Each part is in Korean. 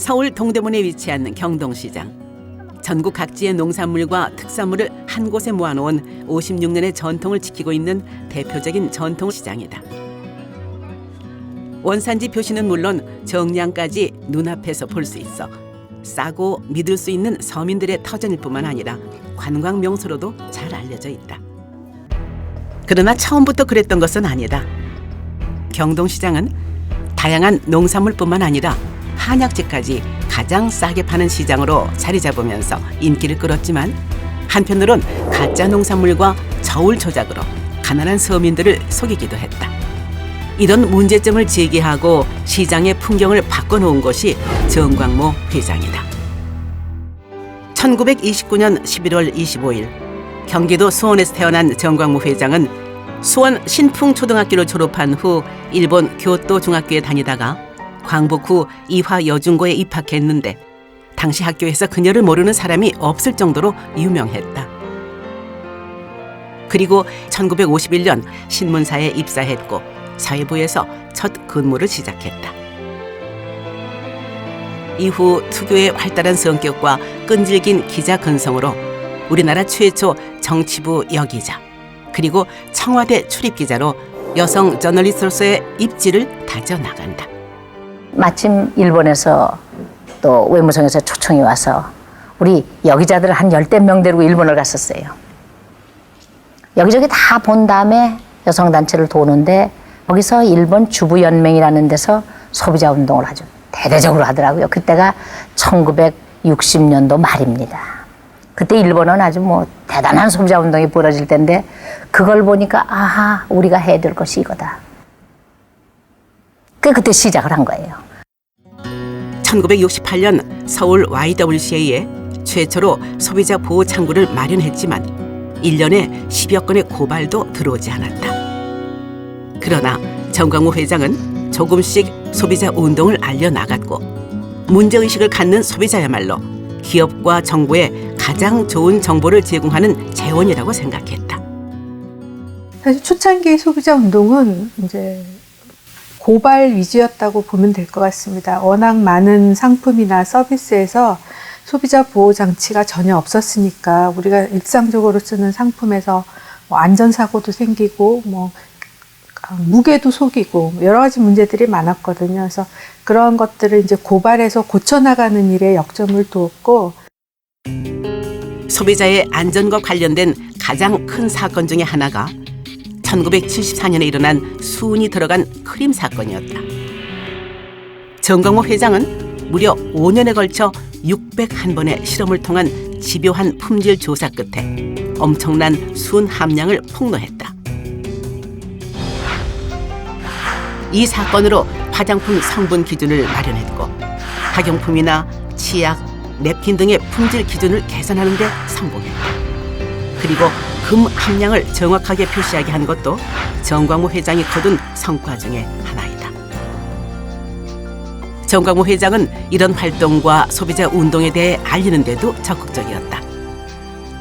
서울 동대문에 위치한 경동시장. 전국 각지의 농산물과 특산물을 한 곳에 모아놓은 56년의 전통을 지키고 있는 대표적인 전통시장이다. 원산지 표시는 물론 정량까지 눈앞에서 볼 수 있어 싸고 믿을 수 있는 서민들의 터전일 뿐만 아니라 관광 명소로도 잘 알려져 있다. 그러나 처음부터 그랬던 것은 아니다. 경동시장은 다양한 농산물뿐만 아니라 한약재까지 가장 싸게 파는 시장으로 자리 잡으면서 인기를 끌었지만 한편으론 가짜 농산물과 저울 조작으로 가난한 서민들을 속이기도 했다. 이런 문제점을 제기하고 시장의 풍경을 바꿔놓은 것이 정광모 회장이다. 1929년 11월 25일 경기도 수원에서 태어난 정광모 회장은 수원 신풍초등학교를 졸업한 후 일본 교토중학교에 다니다가 광복 후 이화여중고에 입학했는데 당시 학교에서 그녀를 모르는 사람이 없을 정도로 유명했다. 그리고 1951년 신문사에 입사했고 사회부에서 첫 근무를 시작했다. 이후 특유의 활달한 성격과 끈질긴 기자 근성으로 우리나라 최초 정치부 여기자 그리고 청와대 출입기자로 여성 저널리스트로서의 입지를 다져나간다. 마침 일본에서 또 외무성에서 초청이 와서 우리 여기자들 한 10대 명 데리고 일본을 갔었어요. 여기저기 다 본 다음에 여성단체를 도는데 거기서 일본 주부연맹이라는 데서 소비자 운동을 아주 대대적으로 하더라고요. 그때가 1960년도 말입니다. 그때 일본은 아주 뭐 대단한 소비자 운동이 벌어질 때인데 그걸 보니까 아하 우리가 해야 될 것이 이거다. 그때 시작을 한 거예요. 1968년 서울 YWCA에 최초로 소비자 보호 창구를 마련했지만 1년에 10여 건의 고발도 들어오지 않았다. 그러나 정광모 회장은 조금씩 소비자 운동을 알려나갔고 문제의식을 갖는 소비자야말로 기업과 정부에 가장 좋은 정보를 제공하는 재원이라고 생각했다. 사실 초창기 소비자 운동은 이제 고발 위주였다고 보면 될 것 같습니다. 워낙 많은 상품이나 서비스에서 소비자 보호 장치가 전혀 없었으니까 우리가 일상적으로 쓰는 상품에서 뭐 안전사고도 생기고 뭐 무게도 속이고 여러 가지 문제들이 많았거든요. 그래서 그런 것들을 이제 고발해서 고쳐나가는 일에 역점을 두었고 소비자의 안전과 관련된 가장 큰 사건 중에 하나가 1974년에 일어난 수은이 들어간 크림 사건이었다. 정광모 회장은 무려 5년에 걸쳐 601번의 실험을 통한 집요한 품질 조사 끝에 엄청난 수은 함량을 폭로했다. 이 사건으로 화장품 성분 기준을 마련했고 학용품이나 치약, 냅킨 등의 품질 기준을 개선하는 데 성공했다. 그리고 금 함량을 정확하게 표시하게 한 것도 정광모 회장이 거둔 성과 중에 하나이다. 정광모 회장은 이런 활동과 소비자 운동에 대해 알리는 데도 적극적이었다.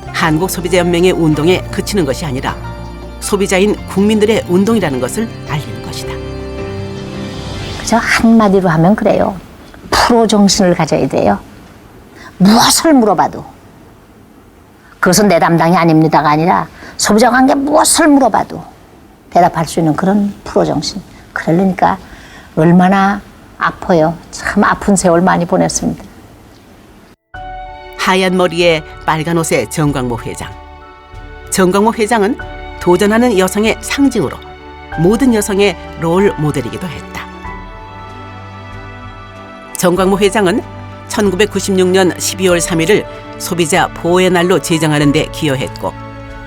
한국소비자연맹의 운동에 그치는 것이 아니라 소비자인 국민들의 운동이라는 것을 알리는 것이다. 그저 한마디로 하면 그래요. 프로 정신을 가져야 돼요. 무엇을 물어봐도 그것은 내 담당이 아닙니다가 아니라 소비자 관계 무엇을 물어봐도 대답할 수 있는 그런 프로 정신. 그러니까 얼마나 아파요. 참 아픈 세월 많이 보냈습니다. 하얀 머리에 빨간 옷의 정광모 회장. 정광모 회장은 도전하는 여성의 상징으로 모든 여성의 롤 모델이기도 했다. 정광모 회장은 1996년 12월 3일을 소비자 보호의 날로 제정하는 데 기여했고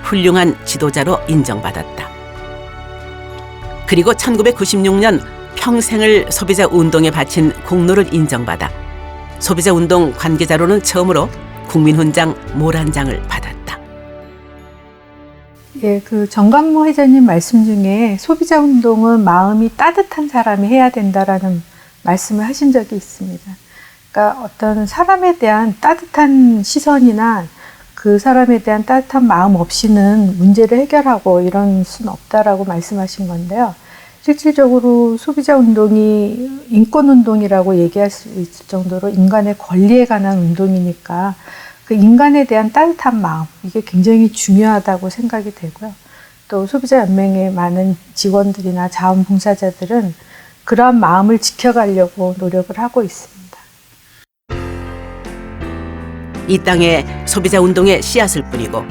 훌륭한 지도자로 인정받았다. 그리고 1996년 평생을 소비자 운동에 바친 공로를 인정받아 소비자 운동 관계자로는 처음으로 국민훈장 모란장을 받았다. 예, 그 정광모 회장님 말씀 중에 소비자 운동은 마음이 따뜻한 사람이 해야 된다라는 말씀을 하신 적이 있습니다. 그러니까 어떤 사람에 대한 따뜻한 시선이나 그 사람에 대한 따뜻한 마음 없이는 문제를 해결하고 이런 수는 없다라고 말씀하신 건데요. 실질적으로 소비자 운동이 인권 운동이라고 얘기할 수 있을 정도로 인간의 권리에 관한 운동이니까 그 인간에 대한 따뜻한 마음, 이게 굉장히 중요하다고 생각이 되고요. 또 소비자연맹의 많은 직원들이나 자원봉사자들은 그러한 마음을 지켜가려고 노력을 하고 있습니다. 이 땅에 소비자 운동의 씨앗을 뿌리고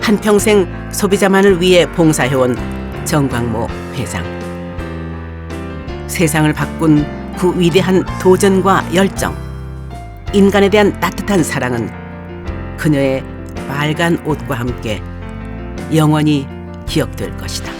한평생 소비자만을 위해 봉사해온 정광모 회장. 세상을 바꾼 그 위대한 도전과 열정, 인간에 대한 따뜻한 사랑은 그녀의 빨간 옷과 함께 영원히 기억될 것이다.